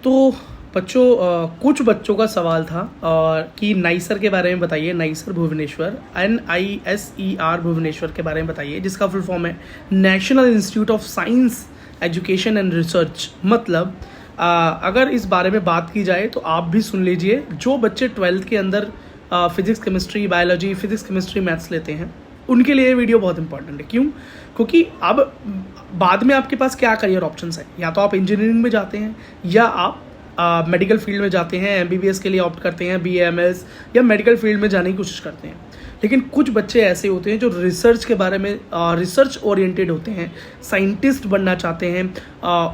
तो बच्चों कुछ बच्चों का सवाल था कि नाइसर के बारे में बताइए, नाइसर भुवनेश्वर, NISER भुवनेश्वर के बारे में बताइए, जिसका फुल फॉर्म है national institute of science education and research. मतलब अगर इस बारे में बात की जाए तो आप भी सुन लीजिए, जो बच्चे 12th के अंदर physics chemistry biology, physics chemistry maths लेते हैं, उनके लिए ये वीडियो बहुत इंपॉर्टेंट है। क्यों? क्योंकि अब बाद में आपके पास क्या करियर ऑप्शंस है, या तो आप इंजीनियरिंग में जाते हैं या आप मेडिकल फील्ड में जाते हैं, MBBS के लिए ऑप्ट करते हैं, BAMS या मेडिकल फील्ड में जाने की कोशिश करते हैं। लेकिन कुछ बच्चे ऐसे होते हैं जो रिसर्च के बारे में रिसर्च ओरिएंटेड होते हैं, साइंटिस्ट बनना चाहते हैं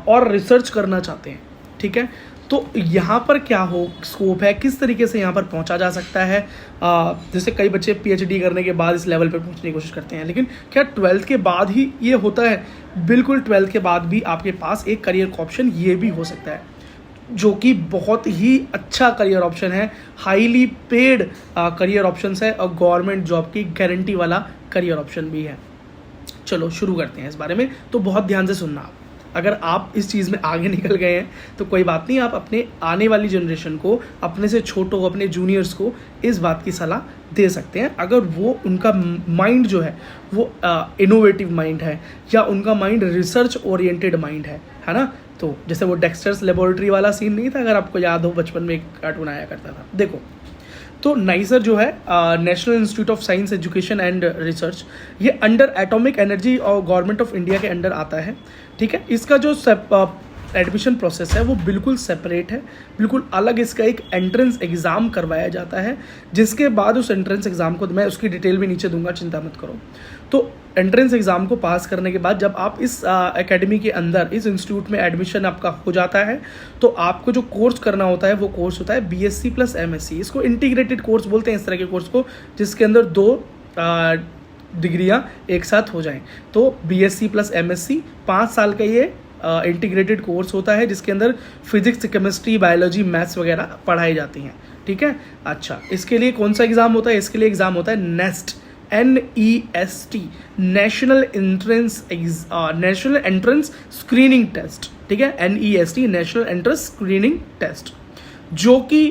और रिसर्च करना चाहते हैं। ठीक है, तो यहाँ पर क्या हो स्कोप है, किस तरीके से यहाँ पर पहुँचा जा सकता है। जैसे कई बच्चे PhD करने के बाद इस लेवल पर पहुँचने की कोशिश करते हैं, लेकिन क्या 12th के बाद ही ये होता है? बिल्कुल, 12th के बाद भी आपके पास एक करियर का ऑप्शन ये भी हो सकता है, जो कि बहुत ही अच्छा करियर ऑप्शन है, हाईली पेड करियर ऑप्शन है और गवर्नमेंट जॉब की गारंटी वाला करियर ऑप्शन भी है। चलो शुरू करते हैं इस बारे में। तो बहुत ध्यान से सुनना आप, अगर आप इस चीज़ में आगे निकल गए हैं तो कोई बात नहीं, आप अपने आने वाली जनरेशन को, अपने से छोटों, अपने जूनियर्स को इस बात की सलाह दे सकते हैं, अगर वो उनका माइंड जो है वो इनोवेटिव माइंड है या उनका माइंड रिसर्च ओरिएंटेड माइंड है ना। तो जैसे वो डेक्स्टर्स लेबोरेटरी वाला सीन नहीं था, अगर आपको याद हो, बचपन में एक कार्टून आया करता था। देखो, तो नाइसर जो है national institute of science education and research, ये अंडर एटॉमिक एनर्जी और गवर्नमेंट ऑफ इंडिया के अंडर आता है। ठीक है, इसका जो एडमिशन प्रोसेस है वो बिल्कुल सेपरेट है, बिल्कुल अलग। इसका एक एंट्रेंस एग्ज़ाम करवाया जाता है, जिसके बाद उस एंट्रेंस एग्ज़ाम को, मैं उसकी डिटेल भी नीचे दूंगा, चिंता मत करो। तो एंट्रेंस एग्ज़ाम को पास करने के बाद जब आप इस एकेडमी के अंदर, इस इंस्टीट्यूट में एडमिशन आपका हो जाता है, तो आपको जो कोर्स करना होता है वो कोर्स होता है BSc + MSc। इसको इंटीग्रेटेड कोर्स बोलते हैं, इस तरह के कोर्स को, जिसके अंदर 2 डिग्रियाँ एक साथ हो जाएं। तो BSc + MSc 5 साल का ये इंटीग्रेटेड कोर्स होता है, जिसके अंदर फिजिक्स, केमिस्ट्री, बायोलॉजी, मैथ्स वगैरह पढ़ाई जाती हैं। ठीक है, अच्छा, इसके लिए कौन सा एग्ज़ाम होता है? इसके लिए एग्ज़ाम होता है NEST, NEST, national entrance screening test. ठीक है, NEST, national entrance screening test, जो कि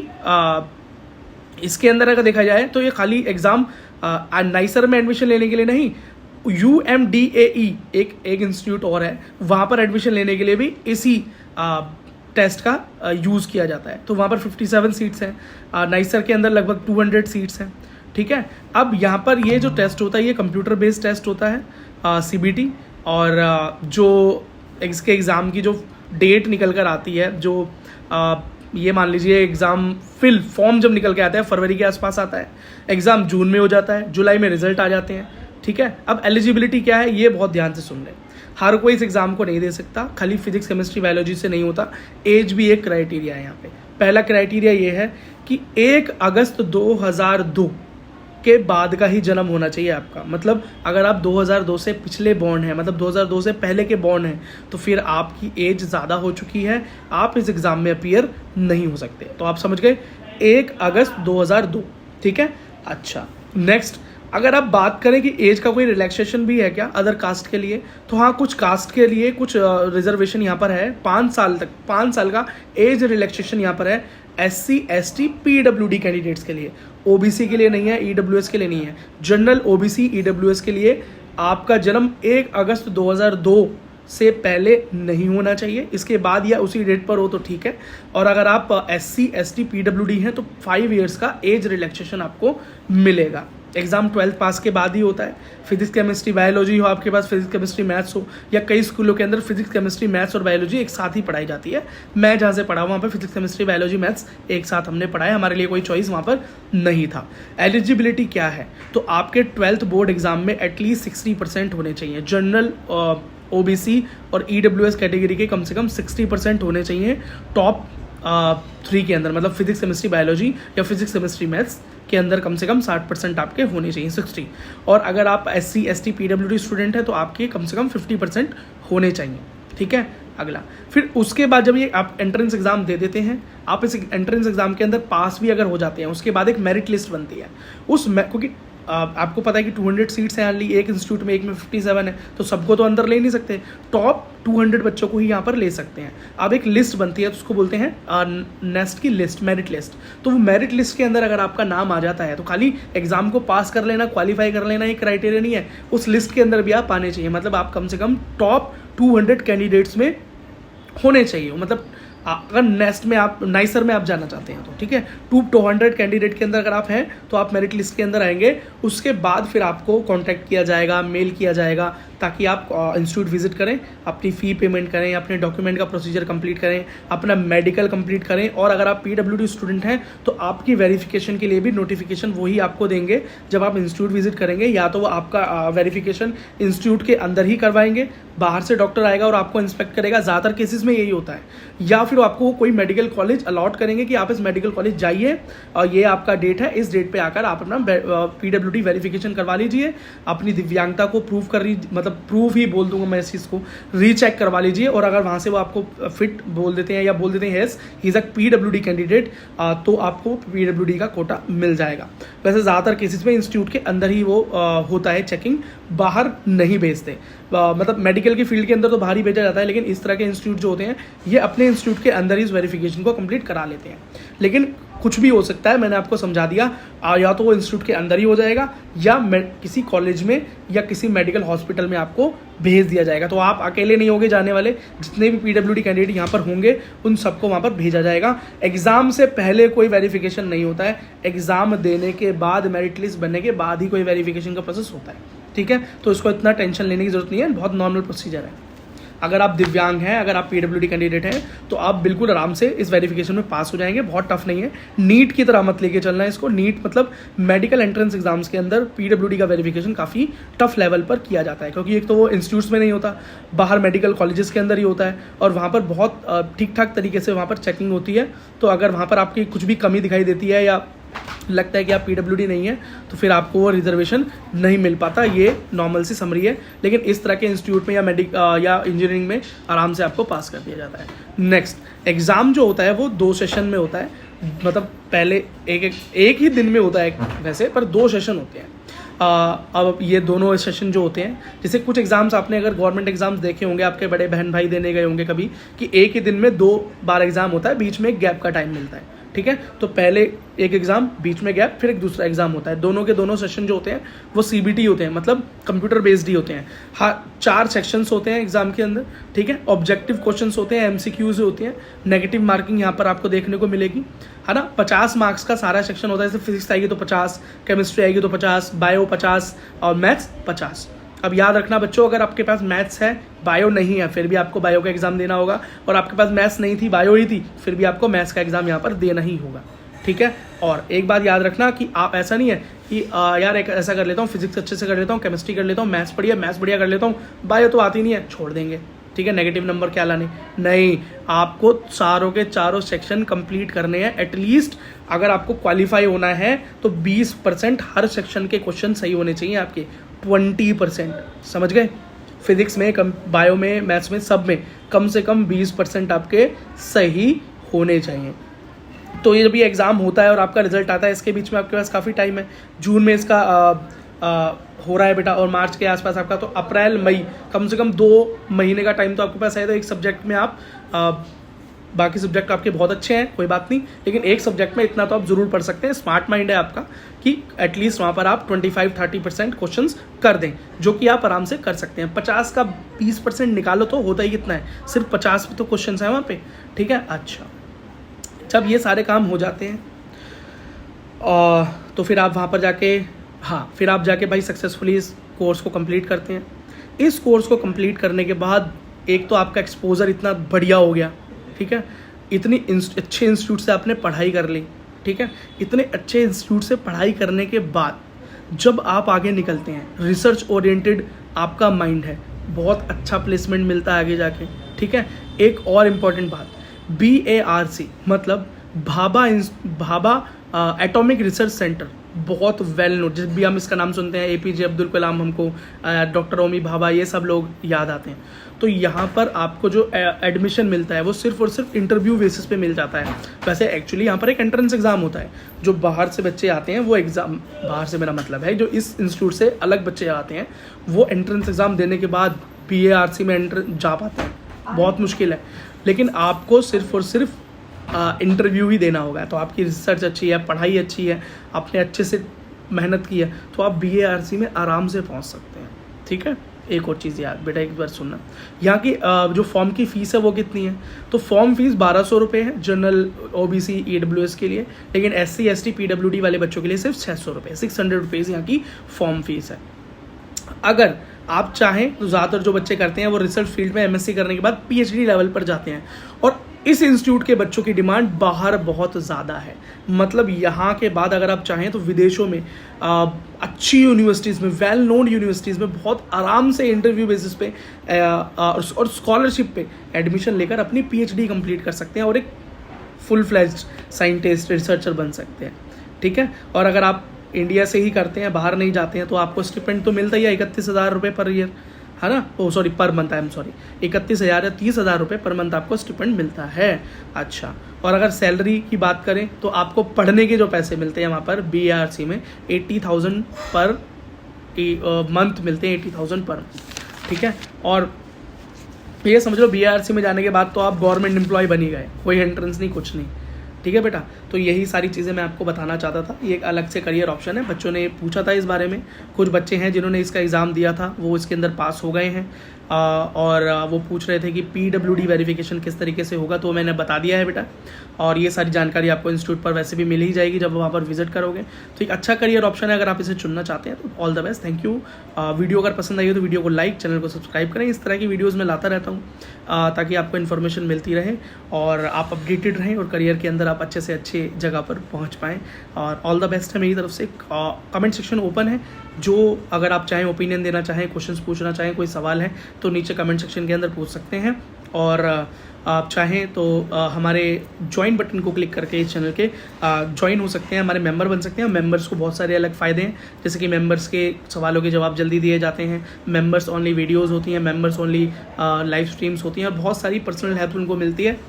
इसके अंदर अगर देखा जाए तो ये खाली एग्ज़ाम नाइसर में एडमिशन लेने के लिए नहीं, UMDAE एक इंस्टीट्यूट और है, वहाँ पर एडमिशन लेने के लिए भी इसी टेस्ट का यूज़ किया जाता है। तो वहाँ पर 57 सीट्स हैं, नाइसर के अंदर लगभग 200 सीट्स हैं। ठीक है, अब यहाँ पर ये जो टेस्ट होता है ये कंप्यूटर बेस्ड टेस्ट होता है, CBT, और जो इसके एग्ज़ाम की जो डेट निकल कर आती है, जो ये मान लीजिए एग्ज़ाम फॉर्म जब निकल के आता है फरवरी के आसपास आता है, एग्ज़ाम जून में हो जाता है, जुलाई में रिजल्ट आ जाते हैं। ठीक है, अब एलिजिबिलिटी क्या है ये बहुत ध्यान से सुन लें। हर कोई इस एग्ज़ाम को नहीं दे सकता, खाली फिजिक्स, केमिस्ट्री, बायोलॉजी से नहीं होता, एज भी एक क्राइटेरिया है यहाँ पे। पहला क्राइटेरिया ये है कि 1 अगस्त 2002 के बाद का ही जन्म होना चाहिए आपका। मतलब अगर आप 2002 से पिछले बॉर्न हैं, मतलब 2002 से पहले के बॉर्न हैं, तो फिर आपकी एज ज़्यादा हो चुकी है, आप इस एग्ज़ाम में अपीयर नहीं हो सकते। तो आप समझ गए, 1 अगस्त 2002। ठीक है, अच्छा, नेक्स्ट, अगर आप बात करें कि एज का कोई रिलैक्सेशन भी है क्या अदर कास्ट के लिए, तो हाँ, कुछ कास्ट के लिए कुछ रिजर्वेशन यहाँ पर है। 5 साल तक, 5 साल का एज रिलैक्सेशन यहाँ पर है SC, ST, PWD कैंडिडेट्स के लिए। OBC के लिए नहीं है, EWS के लिए नहीं है। जनरल, OBC, EWS के लिए आपका जन्म 1 अगस्त 2002 से पहले नहीं होना चाहिए, इसके बाद या उसी डेट पर हो तो ठीक है। और अगर आप SC, ST, PWD हैं तो 5 ईयर्स का एज रिलैक्सेशन आपको मिलेगा। एग्ज़ाम 12th पास के बाद ही होता है। फिजिक्स, केमिस्ट्री, बायोलॉजी हो आपके पास, फिजिक्स, केमिस्ट्री, मैथ्स हो, या कई स्कूलों के अंदर फिजिक्स, केमिस्ट्री, मैथ्स और बायोलॉजी एक साथ ही पढ़ाई जाती है। मैं जहाँ से पढ़ा वहाँ पर फिजिक्स, केमिस्ट्री, बायोलॉजी, मैथ्स एक साथ हमने पढ़ाया, हमारे लिए कोई चॉइस वहाँ पर नहीं था। एलिजिबिलिटी क्या है? तो आपके 12th बोर्ड एग्जाम में एटलीस्ट 60% होने चाहिए। जनरल, OBC और EWS कैटेगरी के कम से कम 60% होने चाहिए टॉप 3 के अंदर, मतलब फिजिक्स, केमिस्ट्री, बायोलॉजी या फिजिक्स, केमिस्ट्री, मैथ्स के अंदर कम से कम 60% आपके होने चाहिए, 60। और अगर आप SC, ST, PWD स्टूडेंट हैं तो आपके कम से कम 50% होने चाहिए। ठीक है, अगला, फिर उसके बाद जब ये आप एंट्रेंस एग्जाम दे देते हैं, आप इस एंट्रेंस एग्जाम के अंदर पास भी अगर हो जाते हैं, उसके बाद एक मेरिट लिस्ट बनती है। क्योंकि आपको पता है कि 200 सीट्स हैं ओनली एक इंस्टीट्यूट में, एक में 57 है, तो सबको तो अंदर ले नहीं सकते, टॉप 200 बच्चों को ही यहाँ पर ले सकते हैं। अब एक लिस्ट बनती है तो उसको बोलते हैं नेस्ट की लिस्ट, मेरिट लिस्ट। तो वो मेरिट लिस्ट के अंदर अगर आपका नाम आ जाता है तो खाली एग्जाम को पास कर लेना, क्वालिफाई कर लेना ये क्राइटेरिया नहीं है, उस लिस्ट के अंदर भी आप आने चाहिए। मतलब आप कम से कम टॉप 200 कैंडिडेट्स में होने चाहिए। मतलब अगर नेस्ट में आप नाइसर में आप जाना चाहते हैं तो ठीक है, 200 कैंडिडेट के अंदर अगर आप हैं तो आप मेरिट लिस्ट के अंदर आएंगे। उसके बाद फिर आपको कांटेक्ट किया जाएगा, मेल किया जाएगा, ताकि आप इंस्टीट्यूट विजिट करें, अपनी फ़ी पेमेंट करें, अपने डॉक्यूमेंट का प्रोसीजर कंप्लीट करें, अपना मेडिकल कंप्लीट करें। और अगर आप PWD स्टूडेंट हैं तो आपकी वेरिफिकेशन के लिए भी नोटिफिकेशन वही आपको देंगे जब आप इंस्टीट्यूट विजिट करेंगे। या तो वो आपका वेरिफिकेशन इंस्टीट्यूट के अंदर ही करवाएंगे, बाहर से डॉक्टर आएगा और आपको इंस्पेक्ट करेगा, ज़्यादातर केसेस में यही होता है। या फिर आपको कोई मेडिकल कॉलेज अलॉट करेंगे कि आप इस मेडिकल कॉलेज जाइए और ये आपका डेट है, इस डेट पे आकर आप अपना PWD वेरिफिकेशन करवा लीजिए, अपनी दिव्यांगता को प्रूव कर मतलब प्रूफ ही बोल दूंगा मैं इस चीज़ को, रीचेक करवा लीजिए। और अगर वहाँ से वो आपको फिट बोल देते हैं या बोल देते हैं yes he is a PWD candidate, तो आपको PWD का कोटा मिल जाएगा। वैसे ज़्यादातर केसेस में इंस्टीट्यूट के अंदर ही वो होता है चेकिंग, बाहर नहीं भेजते। मतलब मेडिकल की फील्ड के अंदर तो बाहर ही भेजा जाता है, लेकिन इस तरह के इंस्टीट्यूट जो होते हैं ये अपने इंस्टीट्यूट के अंदर ही इस वेरिफिकेशन को कंप्लीट करा लेते हैं। लेकिन कुछ भी हो सकता है, मैंने आपको समझा दिया, या तो वो इंस्टीट्यूट के अंदर ही हो जाएगा या किसी कॉलेज में या किसी मेडिकल हॉस्पिटल में आपको भेज दिया जाएगा। तो आप अकेले नहीं होंगे जाने वाले, जितने भी PWD कैंडिडेट यहाँ पर होंगे उन सबको वहाँ पर भेजा जाएगा। एग्ज़ाम से पहले कोई वेरिफिकेशन नहीं होता है, एग्ज़ाम देने के बाद, मेरिट लिस्ट बनने के बाद ही कोई वेरिफिकेशन का प्रोसेस होता है। ठीक है, तो इसको इतना टेंशन लेने की जरूरत नहीं है, बहुत नॉर्मल प्रोसीजर है। अगर आप दिव्यांग हैं, अगर आप PWD कैंडिडेट हैं तो आप बिल्कुल आराम से इस वेरिफिकेशन में पास हो जाएंगे, बहुत टफ नहीं है। नीट की तरह मत लेके चलना है इसको। नीट मतलब मेडिकल एंट्रेंस एग्जाम्स के अंदर PWD का वेरिफिकेशन काफ़ी टफ लेवल पर किया जाता है, क्योंकि एक तो वो इंस्टीट्यूट्स में नहीं होता, बाहर मेडिकल कॉलेजेस के अंदर ही होता है और वहाँ पर बहुत ठीक ठाक तरीके से वहाँ पर चेकिंग होती है। तो अगर वहाँ पर आपकी कुछ भी कमी दिखाई देती है या लगता है कि आप PWD नहीं है तो फिर आपको वो रिजर्वेशन नहीं मिल पाता। ये नॉर्मल सी समरी है, लेकिन इस तरह के इंस्टीट्यूट में या इंजीनियरिंग में आराम से आपको पास कर दिया जाता है। नेक्स्ट एग्ज़ाम जो होता है वो 2 सेशन में होता है, मतलब पहले एक ही दिन में होता है वैसे, पर 2 सेशन होते हैं। अब ये दोनों सेशन जो होते हैं, जैसे कुछ एग्जाम्स आपने अगर गवर्नमेंट एग्जाम्स देखे होंगे, आपके बड़े बहन भाई देने गए होंगे कभी, कि एक ही दिन में 2 बार एग्जाम होता है, बीच में एक गैप का टाइम मिलता है। ठीक है, तो पहले एक एग्जाम, बीच में गैप, फिर एक दूसरा एग्जाम होता है। दोनों के दोनों सेशन जो होते हैं वो CBT होते हैं, मतलब कंप्यूटर बेस्ड ही होते हैं। हाँ, 4 सेक्शंस होते हैं एग्जाम के अंदर। ठीक है, ऑब्जेक्टिव क्वेश्चंस होते हैं, MCQs होती हैं, नेगेटिव मार्किंग यहाँ पर आपको देखने को मिलेगी, है ना। 50 मार्क्स का सारा सेक्शन होता है, जैसे फिजिक्स आएगी तो 50, केमिस्ट्री आएगी तो 50, बायो 50 और मैथ्स 50। अब याद रखना बच्चों, अगर आपके पास मैथ्स है, बायो नहीं है, फिर भी आपको बायो का एग्जाम देना होगा, और आपके पास मैथ्स नहीं थी, बायो ही थी, फिर भी आपको मैथ्स का एग्जाम यहाँ पर देना ही होगा। ठीक है, और एक बात याद रखना कि आप ऐसा नहीं है कि यार एक ऐसा कर लेता हूँ, फिजिक्स अच्छे से कर लेता हूँ, केमिस्ट्री कर लेता हूँ, मैथ्स बढ़िया कर लेता हूँ, बायो तो आती नहीं है, छोड़ देंगे। ठीक है, नेगेटिव नंबर क्या लाने, नहीं, आपको चारों के चारों सेक्शन कंप्लीट करने हैं। एटलीस्ट अगर आपको क्वालिफाई होना है तो 20% हर सेक्शन के क्वेश्चन सही होने चाहिए आपके, 20%, समझ गए। फिजिक्स में, बायो में, मैथ्स में, सब में कम से कम 20% आपके सही होने चाहिए। तो ये जब ये एग्ज़ाम होता है और आपका रिजल्ट आता है, इसके बीच में आपके पास काफ़ी टाइम है। जून में इसका हो रहा है बेटा, और मार्च के आसपास आपका, तो अप्रैल मई कम से कम 2 महीने का टाइम तो आपके पास है। तो एक सब्जेक्ट में आप बाकी सब्जेक्ट आपके बहुत अच्छे हैं, कोई बात नहीं, लेकिन एक सब्जेक्ट में इतना तो आप जरूर पढ़ सकते हैं। स्मार्ट माइंड है आपका कि एटलीस्ट वहाँ पर आप 25-30% क्वेश्चंस कर दें, जो कि आप आराम से कर सकते हैं। 50 का 20% निकालो तो होता ही कितना है, सिर्फ 50 पे तो क्वेश्चन है वहाँ पे। ठीक है, अच्छा, जब ये सारे काम हो जाते हैं तो फिर आप वहाँ पर जाके, हाँ, फिर आप जाके भाई सक्सेसफुली इस कोर्स को कंप्लीट करते हैं। इस कोर्स को कंप्लीट करने के बाद एक तो आपका एक्सपोजर इतना बढ़िया हो गया, ठीक है, इतनी अच्छे इंस्टीट्यूट से आपने पढ़ाई कर ली, ठीक है, इतने अच्छे इंस्टीट्यूट से पढ़ाई करने के बाद जब आप आगे निकलते हैं, रिसर्च ओरिएंटेड आपका माइंड है, बहुत अच्छा प्लेसमेंट मिलता है आगे जाके। ठीक है, एक और इम्पॉर्टेंट बात, BARC मतलब भाभा एटॉमिक रिसर्च सेंटर, बहुत वेल नोट, जब भी हम इसका नाम सुनते हैं APJ अब्दुल कलाम, हमको डॉक्टर होमी भाभा, ये सब लोग याद आते हैं। तो यहाँ पर आपको जो एडमिशन मिलता है वो सिर्फ और सिर्फ इंटरव्यू बेसिस पे मिल जाता है। वैसे एक्चुअली यहाँ पर एक एंट्रेंस एग्ज़ाम होता है, जो बाहर से बच्चे आते हैं वो एग्ज़ाम, बाहर से मेरा मतलब है जो इस इंस्टीट्यूट से अलग बच्चे आते हैं, वो एंट्रेंस एग्ज़ाम देने के बाद BARC में जा पाते हैं। बहुत मुश्किल है, लेकिन आपको सिर्फ और सिर्फ इंटरव्यू ही देना होगा। तो आपकी रिसर्च अच्छी है, पढ़ाई अच्छी है, आपने अच्छे से मेहनत की है, तो आप BARC में आराम से पहुंच सकते हैं। ठीक है, एक और चीज़ यार बेटा, एक बार सुनना, यहाँ की जो फॉर्म की फ़ीस है वो कितनी है। तो फॉर्म फीस 1200 रुपये है जनरल OBC EWS के लिए, लेकिन SC ST PWD वाले बच्चों के लिए सिर्फ 600 रुपये, 600 रुपीज़ यहाँ की फॉर्म फीस है। अगर आप चाहें तो ज़्यादातर जो बच्चे करते हैं वो रिसर्च फील्ड में MSc करने के बाद PhD लेवल पर जाते हैं, और इस इंस्टीट्यूट के बच्चों की डिमांड बाहर बहुत ज़्यादा है। मतलब यहाँ के बाद अगर आप चाहें तो विदेशों में अच्छी यूनिवर्सिटीज़ में, वेल नोन यूनिवर्सिटीज़ में बहुत आराम से इंटरव्यू बेसिस पे और स्कॉलरशिप पे एडमिशन लेकर अपनी PhD कंप्लीट कर सकते हैं और एक फुल फ्लेज्ड साइंटिस्ट रिसर्चर बन सकते हैं। ठीक है, और अगर आप इंडिया से ही करते हैं, बाहर नहीं जाते हैं, तो आपको स्टिपेंड तो मिलता ही है 31,000 रुपये पर ईयर, है ना, पर मंथ, 31,000 या 30,000 रुपये पर मंथ आपको स्टिपेंड मिलता है। अच्छा, और अगर सैलरी की बात करें तो आपको पढ़ने के जो पैसे मिलते हैं वहाँ पर BARC में 80,000 पर मंथ मिलते हैं, 80,000 पर। ठीक है, और ये समझ लो BARC में जाने के बाद तो आप गवर्नमेंट एम्प्लॉय बन ही गए, कोई एंट्रेंस नहीं, कुछ नहीं। ठीक है बेटा, तो यही सारी चीज़ें मैं आपको बताना चाहता था। ये एक अलग से करियर ऑप्शन है, बच्चों ने पूछा था इस बारे में, कुछ बच्चे हैं जिन्होंने इसका एग्ज़ाम दिया था, वो इसके अंदर पास हो गए हैं, और वो पूछ रहे थे कि PWD वेरिफिकेशन किस तरीके से होगा, तो मैंने बता दिया है बेटा। और ये सारी जानकारी आपको इंस्टीट्यूट पर वैसे भी मिल ही जाएगी जब वहाँ पर विजिट करोगे। तो एक अच्छा करियर ऑप्शन है, अगर आप इसे चुनना चाहते हैं तो all the best, thank you. Video अगर पसंद आई हो तो वीडियो को लाइक, चैनल को सब्सक्राइब करें। इस तरह की वीडियोज़ मैं लाता रहता हूँ ताकि आपको इन्फॉर्मेशन मिलती रहे और आप अपडेटेड रहें और करियर के अंदर आप अच्छे से अच्छे जगह पर पहुँच पाएँ। और ऑल द बेस्ट है मेरी तरफ से। कमेंट सेक्शन ओपन है, जो अगर आप चाहें ओपिनियन देना चाहें, क्वेश्चंस पूछना चाहें, कोई सवाल है तो नीचे कमेंट सेक्शन के अंदर पूछ सकते हैं। और आप चाहें तो हमारे ज्वाइन बटन को क्लिक करके इस चैनल के ज्वाइन हो सकते हैं, हमारे मेंबर बन सकते हैं। मेंबर्स को बहुत सारे अलग फ़ायदे हैं, जैसे कि मेंबर्स के सवालों के जवाब जल्दी दिए जाते हैं, मेंबर्स ओनली वीडियोस होती हैं, मेंबर्स ओनली लाइव स्ट्रीम्स होती हैं, और बहुत सारी पर्सनल हेल्प उनको मिलती है।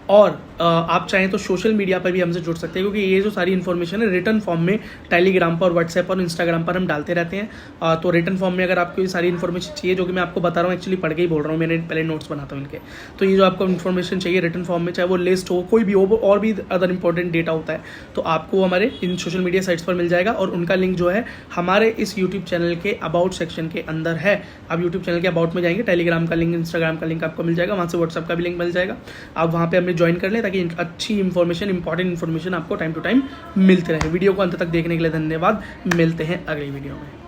और आप चाहें तो सोशल मीडिया पर भी हमसे जुड़ सकते हैं, क्योंकि ये जो सारी इन्फॉर्मेशन है रिटन फॉर्म में टेलीग्राम पर, व्हाट्सएप और इंस्टाग्राम पर हम डालते रहते हैं। तो रिटन फॉर्म में अगर आपको ये सारी इन्फॉर्मेशन चाहिए, जो कि मैं आपको बता रहा हूँ, एक्चुअली पढ़ के ही बोल रहा हूँ, मैंने पहले नोट्स बनाता हूँ इनके, तो ये जो आपको इन्फॉर्मेशन चाहिए रिटन फॉर्म में, चाहे वो लिस्ट हो, कोई भी हो, और भी अदर इंपॉर्टेंट डेटा होता है, तो आपको हमारे इन सोशल मीडिया साइट्स पर मिल जाएगा। और उनका लिंक जो है हमारे इस यूट्यूब चैनल के अबाउट सेक्शन के अंदर है। आप यूट्यूब चैनल के अबाउट में जाएंगे, टेलीग्राम का लिंक, इंस्टाग्राम का लिंक आपको मिल जाएगा, वहाँ से व्हाट्सएप का भी लिंक मिल जाएगा। आप वहाँ पर हमें ज्वाइन कर लें ताकि अच्छी इंफॉर्मेशन, इंपॉर्टेंट इंफॉर्मेशन आपको टाइम टू टाइम मिलते रहे। वीडियो को अंत तक देखने के लिए धन्यवाद। मिलते हैं अगली वीडियो में।